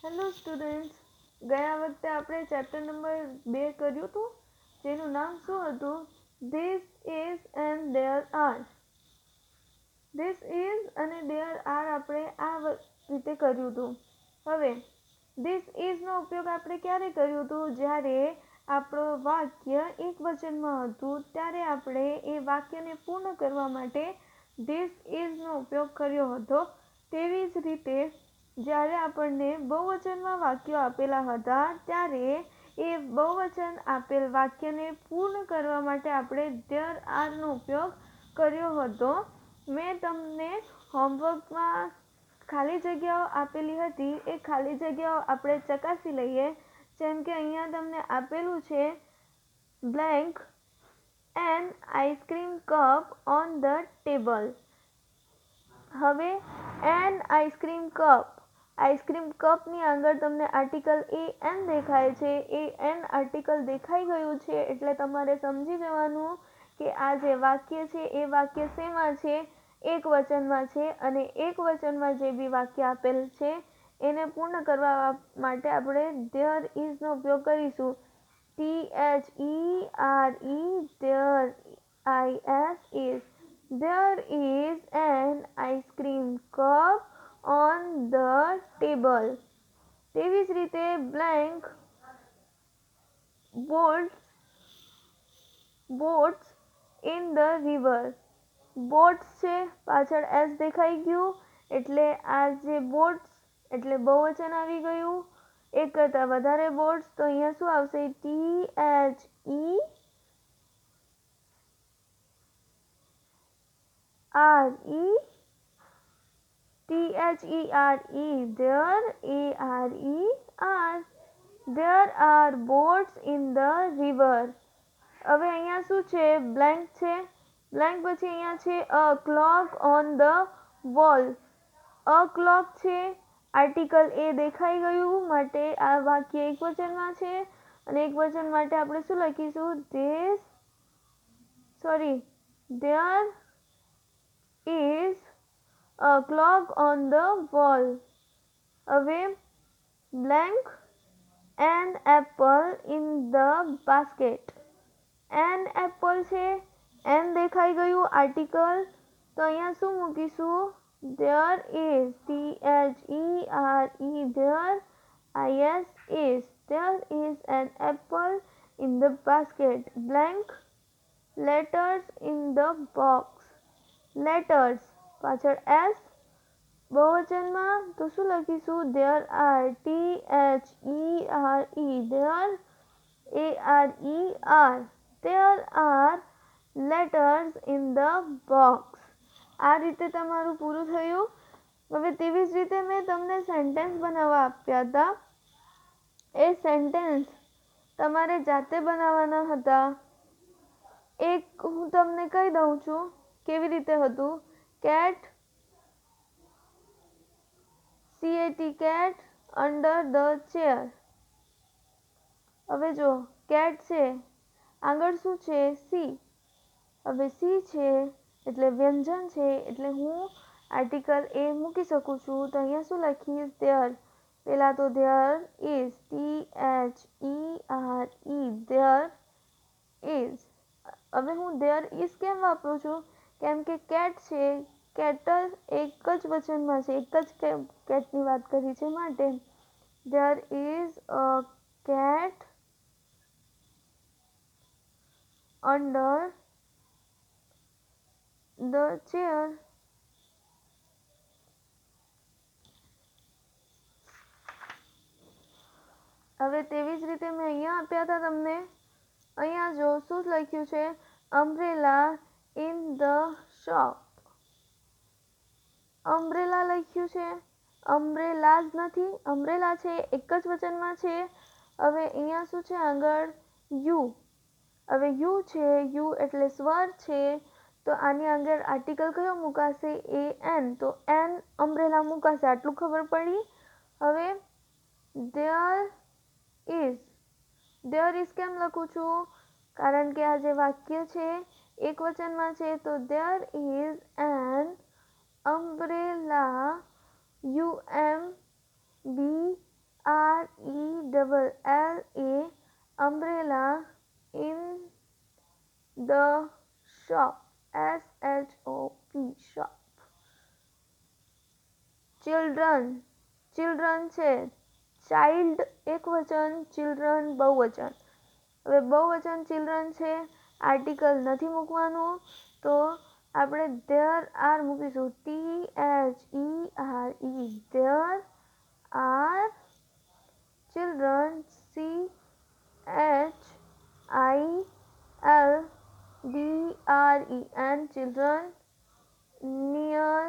Hello students, ગયા વખતે આપણે ચેપ્ટર નંબર 2 કર્યું હતું, જેનું નામ શું હતું? This is and there are. This is અને ધેર આર આપણે આ રીતે કર્યું હતું. હવે ધીસ ઇઝનો ઉપયોગ આપણે ક્યારે કર્યું હતું? જ્યારે આપણું વાક્ય એક વચનમાં હતું ત્યારે આપણે એ વાક્યને પૂર્ણ કરવા માટે ધીસ ઇઝનો ઉપયોગ કર્યો હતો. તેવી જ રીતે જ્યારે આપણને બહુવચનમાં વાક્યો આપેલા હતા ત્યારે એ બહુવચન આપેલ વાક્યને પૂર્ણ કરવા માટે આપણે ધેર આરનો ઉપયોગ કર્યો હતો. મેં તમને હોમવર્કમાં ખાલી જગ્યાઓ આપેલી હતી, એ ખાલી જગ્યાઓ આપણે ચકાસી લઈએ. જેમ કે અહીંયા તમને આપેલું છે blank an ice cream cup on the table. હવે એન આઈસ્ક્રીમ કપની આગળ તમને આર્ટિકલ એ એન દેખાય છે. એ એન આર્ટિકલ દેખાઈ ગયું છે એટલે તમારે સમજી જવાનું કે આ જે વાક્ય છે એ વાક્ય શેમાં છે? એક વચનમાં છે. અને એક વચનમાં જે બી વાક્ય આપેલ છે એને પૂર્ણ કરવા માટે આપણે ધેર ઇઝનો ઉપયોગ કરીશું. THERE, there, IS. There is an ice cream cup on the table. તેવી જ રીતે blank boats in the river. Boats છે, પાછળ એસ દેખાઈ ગયું એટલે આ જે બોટ્સ એટલે બહુવચન આવી ગયું. એક કરતાં વધારે બોટ્સ તો અહીંયા શું આવશે? There are boats in the river. હવે અહીંયા શું છે? બ્લેન્ક છે. બ્લેન્ક પછી અહીંયા છે a clock on the wall. A clock છે, આર્ટિકલ એ દેખાઈ ગયું માટે આ વાક્ય એક વચનમાં છે. અને એક વચન માટે આપણે શું લખીશું? There is a clock on the wall. હવે blank an apple in the basket. An apple છે, એન દેખાઈ ગયું આર્ટિકલ તો અહીંયા શું મૂકીશું? There is, THERE, there, IS. There is an apple in the basket. Blank letters in the box. Letters પાછળ S બહુવચનમાં તો શું લખીશું? There are, THERE, there, ARER. There are letters in the box. આ રીતે તમારું પૂરું થયું. હવે તેવી જ રીતે મેં તમને સેન્ટેન્સ બનાવવા આપ્યા હતા. એ સેન્ટેન્સ તમારે જાતે બનાવવાના હતા. એક હું તમને કહી દઉં છું કેવી રીતે હતું. Cat cat under the chair. હવે જો કેટ છે, આગળ શું છે? સી. હવે સી છે એટલે વ્યંજન છે એટલે હું આર્ટિકલ એ મૂકી શકું છું. તો અહીંયા શું લખીશ? ધેર. પહેલાં તો there is, THERE, there is. હવે હું ધેર ઇઝ કેમ વાપરું છું? કેમ કે કેટ છે, કેટલ એક જ વચનમાં છે, એક જ કેટની વાત કરી છે માટે there is a cat under the chair. હવે તેવી જ રીતે મેં અહીંયા આપ્યા હતા તમને. અહીંયા જો શું લખ્યું છે? Umbrella in the shop. Umbrella લખ્યું છે, અમ્બ્રેલાઝ નથી, અમ્બ્રેલા છે, એક જ વચનમાં છે. હવે અહીંયા શું છે આગળ? યુ. હવે યુ છે, યુ એટલે સ્વર છે તો આની આગળ આર્ટિકલ કયો મુકાશે? એન. તો એન અમ્બ્રેલા મુકાશે. આટલું ખબર પડી. હવે ધેર ઇઝ કેમ લખું છું? કારણ કે આ જે વાક્ય છે એક વચનમાં છે તો there is N umbrella, UMBRELLA. umbrella in the shop, shop. children છે, child એકવચન, children બહુવચન. હવે બહુવચન children છે, આર્ટિકલ નથી મૂકવાનું, તો આપણે there are મૂકીશું, there are children, children, and children near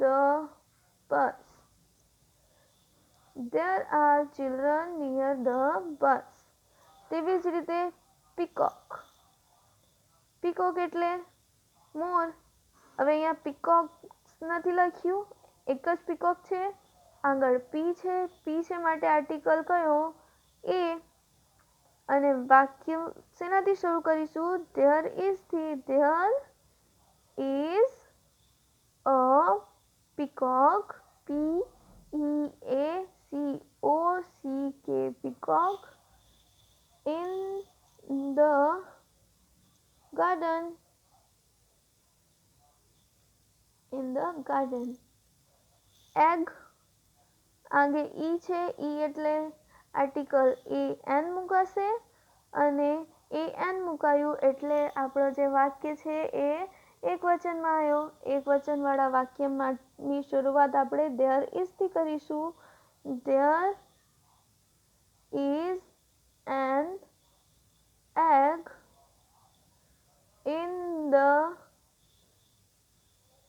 the bus. There are children near the bus. તેવી જ રીતે પીકોક એટલે મોર. હવે અહીંયા પીકોક્સ નથી લખ્યું, એક જ પીકોક છે, આગળ પી છે માટે આર્ટિકલ કયો? એ. અને વાક્ય શેનાથી શરૂ કરીશું? there is થી. there is a peacock, peacock in the garden. egg આગે ઈ છે, ઈ એટલે આર્ટિકલ an મુકાશે, અને an મુકાયું એટલે આપણો જે વાક્ય છે એ એક વચનમાં આવ્યો. એક વચન વાળા વાક્યની શરૂઆત આપણે there is થી કરીશું. there is an egg in the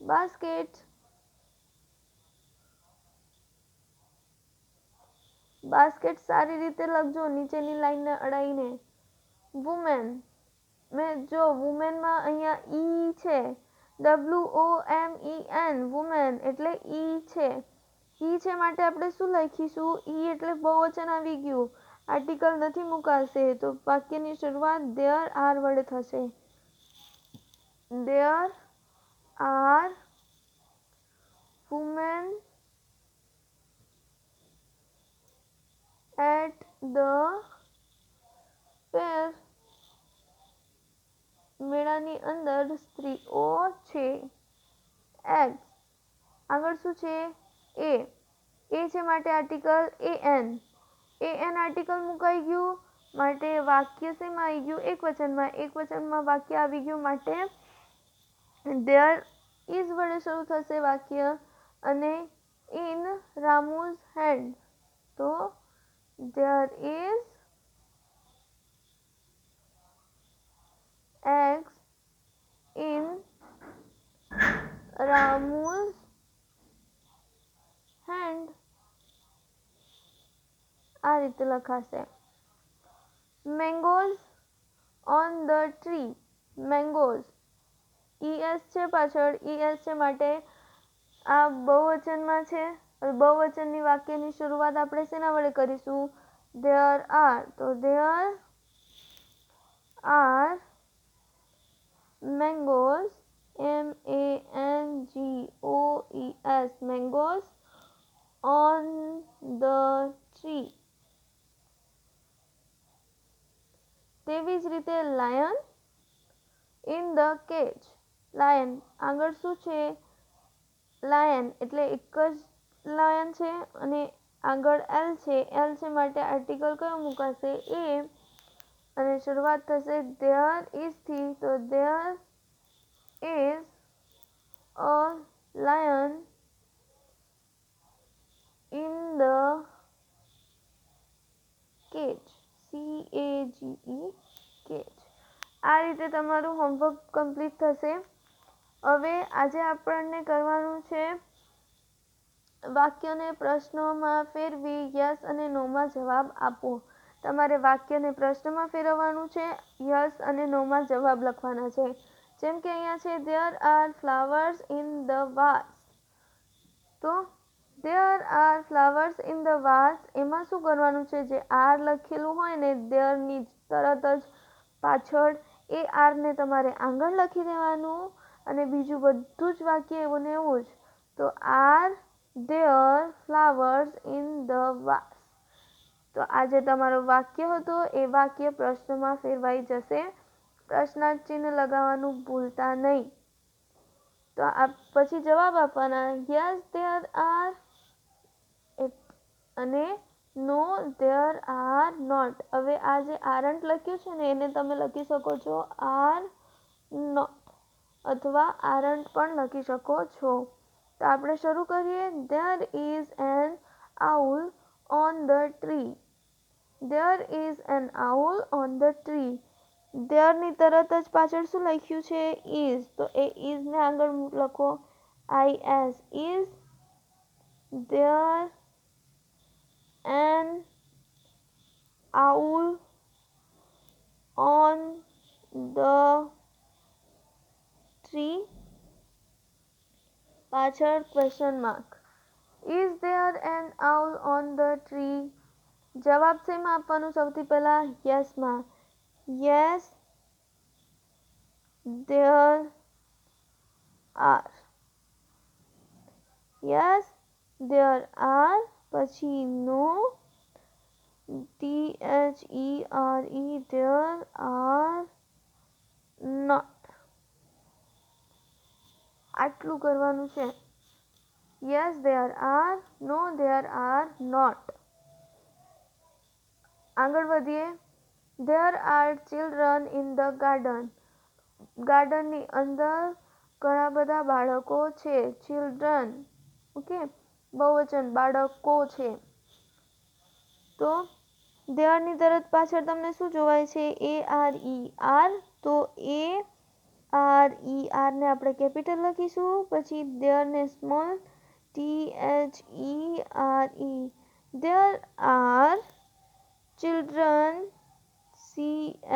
basket. Basket સારી રીતે લખજો, નીચેની લાઈનને અડાઈને. વુમેન, જો વુમેનમાં અહીંયા ઈ છે, WOMEN, વુમેન એટલે ઈ છે. ઈ છે માટે આપણે શું લખીશું? ઈ એટલે બહુવચન આવી ગયું, આર્ટિકલ નથી મુકાશે, તો વાક્યની શરૂઆત there are વડે થશે. there are women at the fair. મેળાની અંદર સ્ત્રીઓ છે. eggs આગળ શું છે? એ છે માટે આર્ટિકલ an આર્ટિકલ મુકાઈ ગયું માટે વાક્ય શેમાં આવી ગયું? એક વચનમાં વાક્ય આવી ગયું માટે there is વડે શરૂ થશે વાક્ય, અને in રામુ's hand, તો there is eggs in Ramu's hand. આ રીતે લખાશે. mangoes on the tree. mangoes es છે પાછળ, es છે માટે આ બહુવચનમાં છે. બહુવચનની વાક્યની શરૂઆત આપણે શેના વડે કરીશું? there are, તો there are mangoes, MANGOES, mangoes on the tree. તેવી જ રીતે lion in the cage. lion આગળ શું છે? lion એટલે એક જ lion છે, અને આગળ l છે માટે આર્ટિકલ કયો મુકાશે? એ. અને શરૂઆત થશે there is થી, તો there is a lion in the cage, cage. આ રીતે તમારું હોમવર્ક કમ્પ્લીટ થશે. હવે આજે આપણને કરવાનું છે વાક્યને પ્રશ્નોમાં ફેરવી યસ અને નોમાં જવાબ આપો. તમારે વાક્યને પ્રશ્નમાં ફેરવવાનું છે, યસ અને નોમાં જવાબ લખવાના છે. જેમ કે અહીંયા છે there are flowers in the vase, તો there are flowers in the vase એમાં શું કરવાનું છે? જે આર લખેલું હોય ને there ની તરત જ પાછળ એ આર ને તમારે આગળ લખી દેવાનું, અને બીજું બધું જ વાક્ય એવું ને એવું જ. તો are there flowers in the vase. તો આ જે તમારો વાક્ય હતો એ વાક્ય પ્રશ્નમાં ફેરવાઈ જશે. પ્રશ્નાર્થ ચિહ્ન લગાવવાનું ભૂલતા નહીં. તો આ પછી જવાબ આપવાના યસ ધેર આર અને નો ધેર આર નોટ. હવે આ જે આરન્ટ લખ્યું છે ને એને તમે લખી શકો છો આર નોટ અથવા આરન્ટ પણ લખી શકો છો. તો આપણે શરૂ કરીએ. There is an owl on the tree. There is an owl on the tree. ધેરની તરત જ પાછળ શું લખ્યું છે ઇઝ. તો એ ઇઝને આગળ લખો IS. Is there an owl on the tree પાછળ question mark. Is there an owl on the tree. જવાબ શેમાં આપવાનું સૌથી પહેલા યસમાં. Yes there are. Yes there are પછી no THERE there are not. આટલું કરવાનું છે. Yes there are, no there are not. આગળ વધીએ. There are children in the garden. ગાર્ડનની અંદર ઘણા બધા બાળકો છે. ચિલ્ડ્રન ઓકે બહુવચન બાળકો છે. તો ધેરની તરત પાછળ તમને શું જોવાય છે ARE. તો ARER ને આપણે કેપિટલ લખીશું. પછી ધેરને small THERE. There are children CHILDREN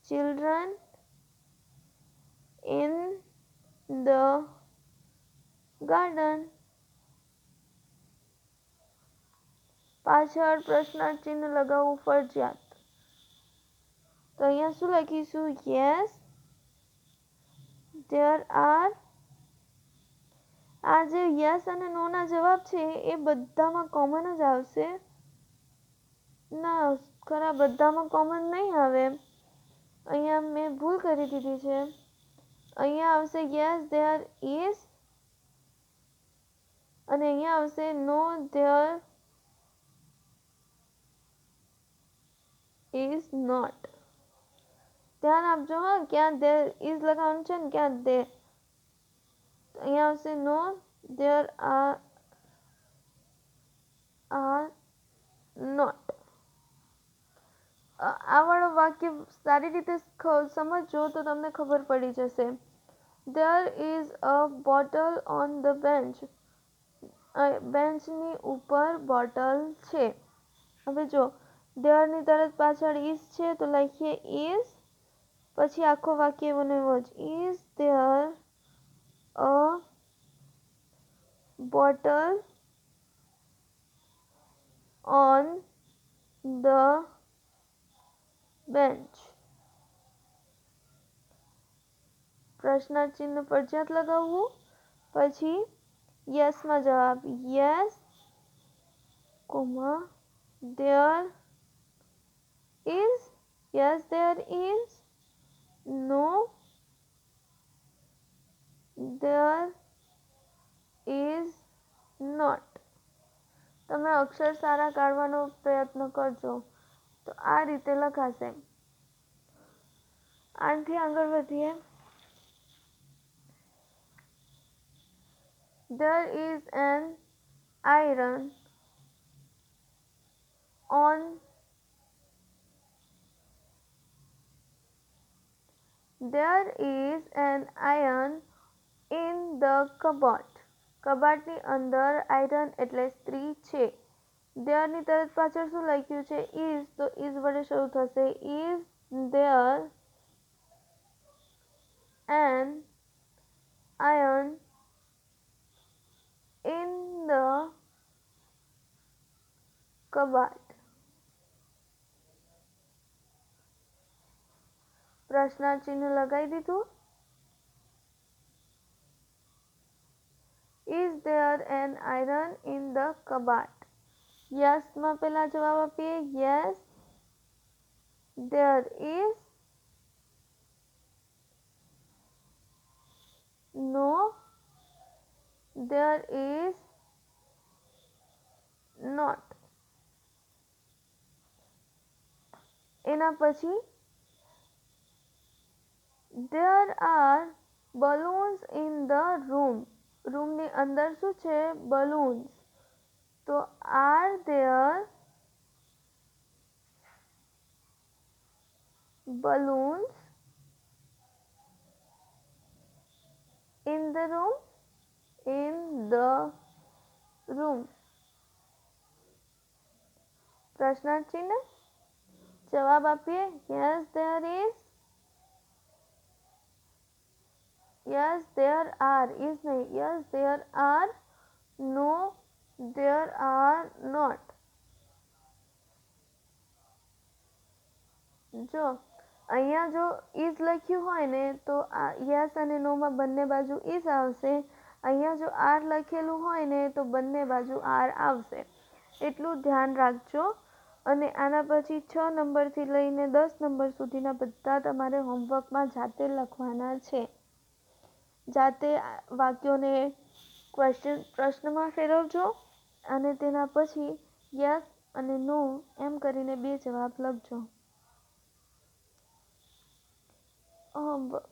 children in the garden. પાછળ પ્રશ્નાર્થ ચિહ્ન લગાવવું ફરજિયાત. તો અહીંયા શું લખીશું યસ ધેર આર. આ જે યસ અને નો ના જવાબ છે એ બધામાં કોમન જ આવશે. ના ખરા બધામાં કોમન નહીં આવે. અહીંયા મેં ભૂલ કરી દીધી છે. અહીંયા આવશે યસ ધેર ઇઝ અને અહીંયા આવશે નો ધેર ઇઝ નોટ. ધ્યાન આપજો હા ક્યાં ધેર ઇઝ લગાવવાનું છે ને ક્યાં ધેર. અહીંયા આવશે નો ધેર આર નોટ. આ વાળો વાક્ય સારી રીતે સમજજો તો તમને ખબર પડી જશે. There is a bottle on the bench. બેન્ચની ઉપર બોટલ છે. હવે જો ધેરની તરત પાછળ ઇઝ છે તો લખીએ ઇઝ પછી આખો વાક્ય એવો ને એવો જ. Is there a bottle on the bench. પ્રશ્નાર્થ ચિહ્ન ફરજિયાત લગાવવું. પછી યસમાં જવાબ yes comma there is. Yes there is. No there is not. તમે અક્ષર સારા કાઢવાનો પ્રયત્ન કરજો તો આ રીતે લખાશે. આનાથી આગળ વધીએ. There is an iron on There is an iron in the cupboard. કબાટની અંદર આયરન એટલે સ્ત્રી છે. ધેરની તરત પાછળ શું લખ્યું છે ઇઝ. તો ઇઝ વડે શરૂ થશે. Is there an iron in the cupboard. પ્રશ્નાર્થ ચિહ્ન લગાવી દીધું. Is there an iron in the કબાટ? યસમાં પહેલા જવાબ આપીએ. Yes there is. No there is not. એના પછી there are balloons in the room. રૂમની અંદર શું છે? balloons. તો are there balloons in the room? in the room. પ્રશ્નાર્થ ચિહ્ન. જવાબ આપીએ. yes there is. yes there are. is નહીં. yes there are. no there are not. જો અહીંયા જો is લખ્યું હોય ને તો આ yes અને no માં બંને બાજુ is આવશે. અહીંયા જો are લખેલું હોય ને તો બંને બાજુ are આવશે. એટલું ધ્યાન રાખજો. અને આના પછી 6 નંબરથી લઈને 10 નંબર સુધીના બધા તમારે હોમવર્કમાં જાતે લખવાના છે. જાતે વાક્યોને પ્રશ્નમાં ફેરવજો અને તેના પછી યસ અને નો એમ કરીને 2 જવાબ લખજો. હોમવર્ક